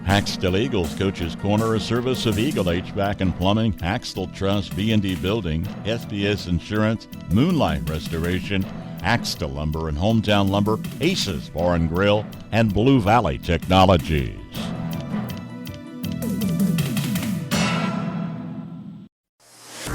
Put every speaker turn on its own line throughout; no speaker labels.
Axtell Eagles Coach's Corner, a service of Eagle HVAC and Plumbing, Axtell Trust, B&D Building, SBS Insurance, Moonlight Restoration, Axtell Lumber and Hometown Lumber, Aces Bar and Grill, and Blue Valley Technologies.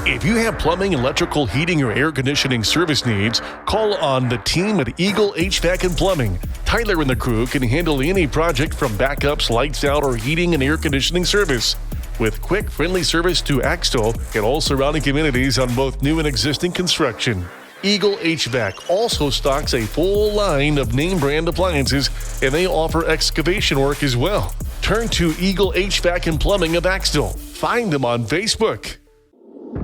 If you have plumbing, electrical, heating, or air conditioning service needs, call on the team at Eagle HVAC and Plumbing. Tyler and the crew can handle any project from backups, lights out, or heating and air conditioning service. With quick, friendly service to Axtell and all surrounding communities on both new and existing construction. Eagle HVAC also stocks a full line of name brand appliances, and they offer excavation work as well. Turn to Eagle HVAC and Plumbing of Axtell. Find them on Facebook.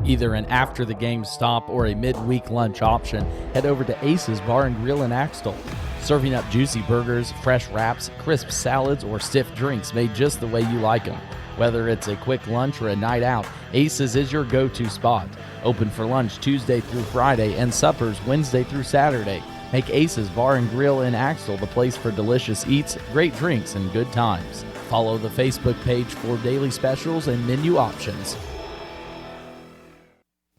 Either an after-the-game stop or a midweek lunch option, head over to Aces Bar and Grill in Axtell. Serving up juicy burgers, fresh wraps, crisp salads, or stiff drinks made just the way you like them. Whether it's a quick lunch or a night out, Aces is your go-to spot. Open for lunch Tuesday through Friday and suppers Wednesday through Saturday. Make Aces Bar and Grill in Axtell the place for delicious eats, great drinks, and good times. Follow the Facebook page for daily specials and menu options.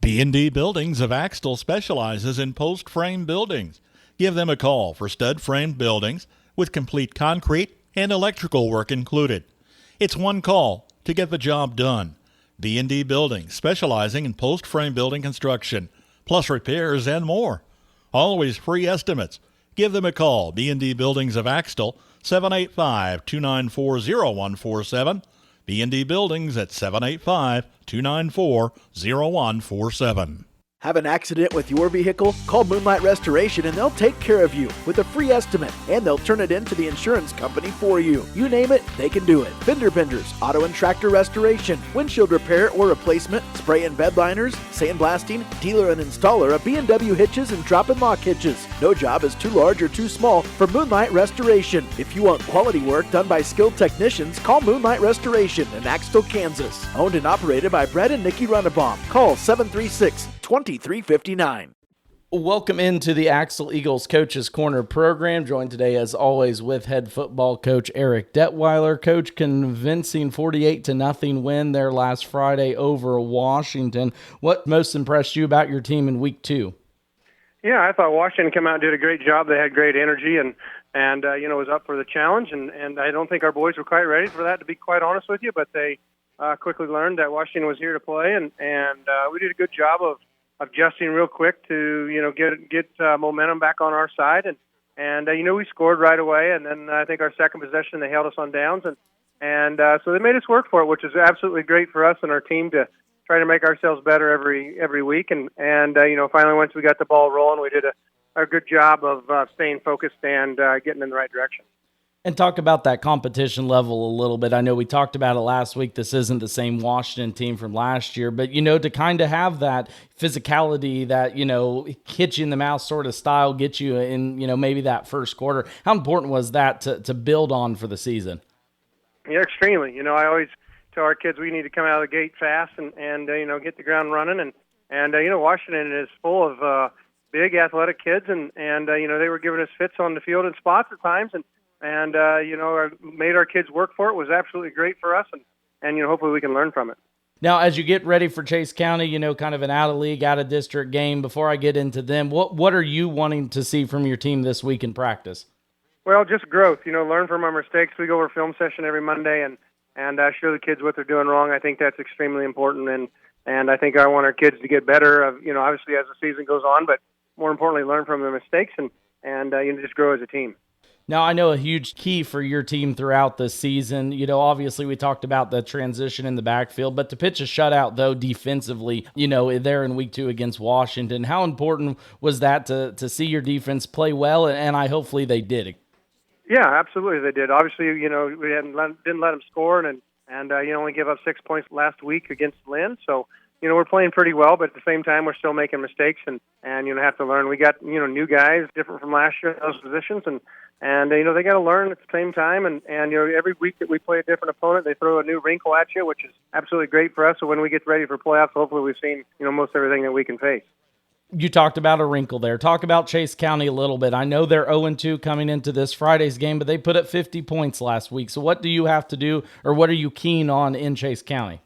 B&D Buildings of Axtell specializes in post-frame buildings. Give them a call for stud-frame buildings with complete concrete and electrical work included. It's one call to get the job done. B&D Buildings, specializing in post-frame building construction, plus repairs and more. Always free estimates. Give them a call. B&D Buildings of Axtell, 785-294-0147. B&D Buildings at 785-294-0147.
Have an accident with your vehicle? Call Moonlight Restoration and they'll take care of you with a free estimate, and they'll turn it into the insurance company for you. You name it, they can do it. Fender benders, auto and tractor restoration, windshield repair or replacement, spray and bed liners, sandblasting, dealer and installer of B&W hitches and drop and lock hitches. No job is too large or too small for Moonlight Restoration. If you want quality work done by skilled technicians, call Moonlight Restoration in Axtell, Kansas. Owned and operated by Brett and Nikki Runnebaum. Call 736-2359.
Welcome into the Axtell Eagles Coach's Corner program. Joined today, as always, with head football coach Eric Detweiler. Coach, convincing 48-0 win there last Friday over Washington. What most impressed you about your team in week 2?
Yeah, I thought Washington came out and did a great job. They had great energy and was up for the challenge. And I don't think our boys were quite ready for that, to be quite honest with you. But they quickly learned that Washington was here to play, and we did a good job of adjusting real quick to get momentum back on our side, and we scored right away, and then I think our second possession they held us on downs, and so they made us work for it, which is absolutely great for us and our team to try to make ourselves better every week, and finally once we got the ball rolling, we did a good job of staying focused and getting in the right direction.
And talk about that competition level a little bit. I know we talked about it last week. This isn't the same Washington team from last year, but, to kind of have that physicality, that, hit you in the mouth sort of style, get you in, maybe that first quarter. How important was that to build on for the season?
Yeah, extremely. I always tell our kids we need to come out of the gate fast and get the ground running. And Washington is full of big athletic kids, and they were giving us fits on the field in spots at times, and made our kids work for it. Was absolutely great for us, and hopefully we can learn from it.
Now, as you get ready for Chase County, kind of an out-of-league, out-of-district game, before I get into them, what are you wanting to see from your team this week in practice?
Well, just growth, learn from our mistakes. We go over film session every Monday and show the kids what they're doing wrong. I think that's extremely important, and I think I want our kids to get better, obviously as the season goes on, but more importantly, learn from their mistakes and just grow as a team.
Now, I know a huge key for your team throughout the season, obviously we talked about the transition in the backfield, but to pitch a shutout, though, defensively, there in week 2 against Washington, how important was that to see your defense play well, and hopefully they did?
Yeah, absolutely they did. Obviously, we didn't let them score, and only give up 6 points last week against Lynn, so we're playing pretty well, but at the same time, we're still making mistakes and have to learn. We got, new guys different from last year in those positions, and they got to learn at the same time. And every week that we play a different opponent, they throw a new wrinkle at you, which is absolutely great for us. So when we get ready for playoffs, hopefully we've seen, most everything that we can face.
You talked about a wrinkle there. Talk about Chase County a little bit. I know they're 0-2 coming into this Friday's game, but they put up 50 points last week. So what do you have to do, or what are you keen on in Chase County?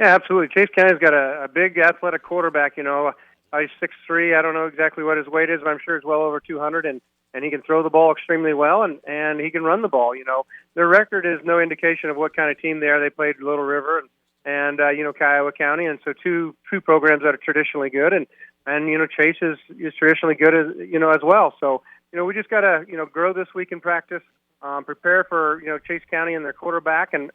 Yeah, absolutely. Chase County's got a big athletic quarterback. He's 6'3". I don't know exactly what his weight is, but I'm sure it's well over 200, and he can throw the ball extremely well, and he can run the ball. Their record is no indication of what kind of team they are. They played Little River and Kiowa County, and so two programs that are traditionally good, and Chase is traditionally good as well. So we just got to grow this week in practice, prepare for Chase County and their quarterback, and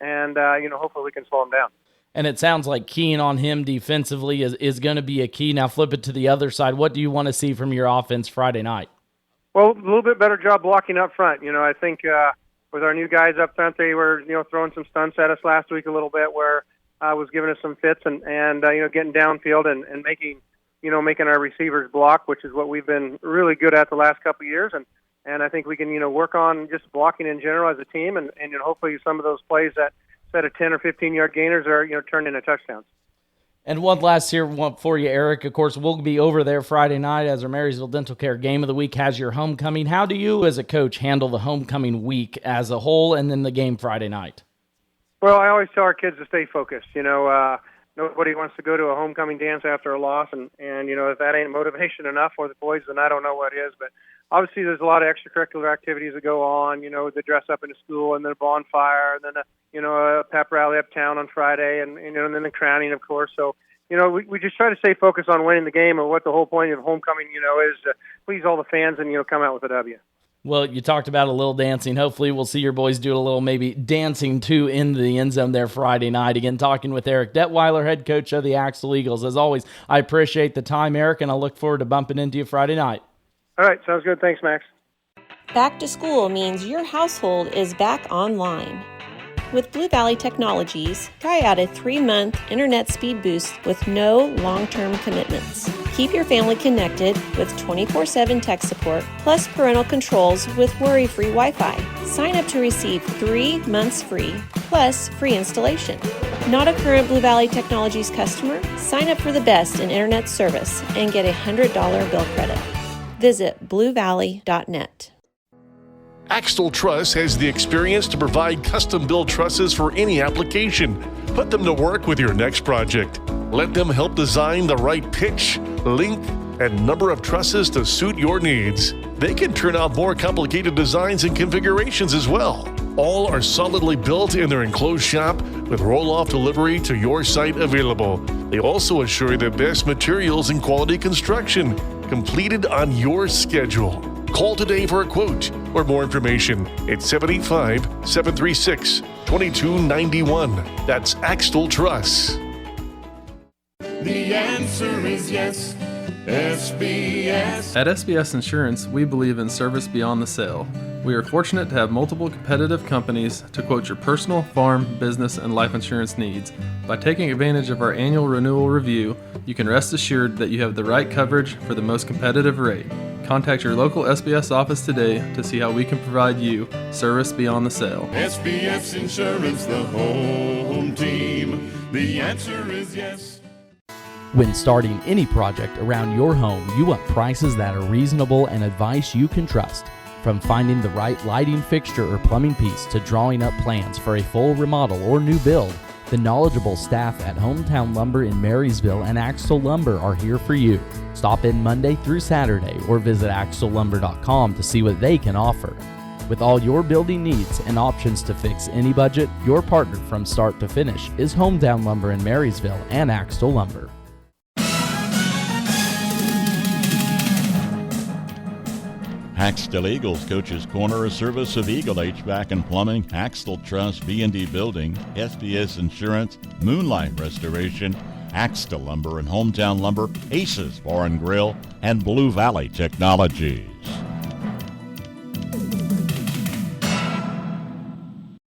hopefully we can slow them down.
And it sounds like keying on him defensively is going to be a key. Now flip it to the other side. What do you want to see from your offense Friday night?
Well, a little bit better job blocking up front. I think with our new guys up front, they were throwing some stunts at us last week a little bit, where was giving us some fits and getting downfield and making our receivers block, which is what we've been really good at the last couple of years. And I think we can work on just blocking in general as a team, and hopefully some of those plays that set of 10 or 15-yard gainers are turned into touchdowns.
And one last one for you, Eric. Of course, we'll be over there Friday night as our Marysville Dental Care Game of the Week has your homecoming. How do you, as a coach, handle the homecoming week as a whole and then the game Friday night?
Well, I always tell our kids to stay focused. Nobody wants to go to a homecoming dance after a loss, and if that ain't motivation enough for the boys, then I don't know what is. But obviously there's a lot of extracurricular activities that go on, the dress up into school, and then a bonfire, and then a pep rally uptown on Friday, and then the crowning, of course. So we just try to stay focused on winning the game, and what the whole point of homecoming is to please all the fans and come out with a W.
Well, you talked about a little dancing. Hopefully we'll see your boys do a little maybe dancing too in the end zone there Friday night. Again, talking with Eric Detweiler, head coach of the Axtell Eagles. As always, I appreciate the time, Eric, and I look forward to bumping into you Friday night.
All right, sounds good. Thanks, Max.
Back to school means your household is back online. With Blue Valley Technologies, try out a 3-month internet speed boost with no long-term commitments. Keep your family connected with 24/7 tech support, plus parental controls with worry-free Wi-Fi. Sign up to receive 3 months free, plus free installation. Not a current Blue Valley Technologies customer? Sign up for the best in internet service and get a $100 bill credit. Visit bluevalley.net.
Axtell Truss has the experience to provide custom-built trusses for any application. Put them to work with your next project. Let them help design the right pitch, length, and number of trusses to suit your needs. They can turn out more complicated designs and configurations as well. All are solidly built in their enclosed shop with roll-off delivery to your site available. They also assure the best materials and quality construction, completed on your schedule. Call today for a quote or more information at 785-736-2291. That's Axtell Truss.
The answer is yes, SBS.
At SBS Insurance, we believe in service beyond the sale. We are fortunate to have multiple competitive companies to quote your personal, farm, business, and life insurance needs. By taking advantage of our annual renewal review, you can rest assured that you have the right coverage for the most competitive rate. Contact your local SBS office today to see how we can provide you service beyond the sale.
SBS Insurance, the home team. The answer is yes.
When starting any project around your home, you want prices that are reasonable and advice you can trust. From finding the right lighting fixture or plumbing piece to drawing up plans for a full remodel or new build, the knowledgeable staff at Hometown Lumber in Marysville and Axtell Lumber are here for you. Stop in Monday through Saturday or visit axtellumber.com to see what they can offer. With all your building needs and options to fix any budget, your partner from start to finish is Hometown Lumber in Marysville and Axtell Lumber.
Axtell Eagles Coach's Corner, a service of Eagle HVAC and Plumbing, Axtell Trust, B&D Building, SBS Insurance, Moonlight Restoration, Axtell Lumber and Hometown Lumber, Aces Bar and Grill, and Blue Valley Technologies.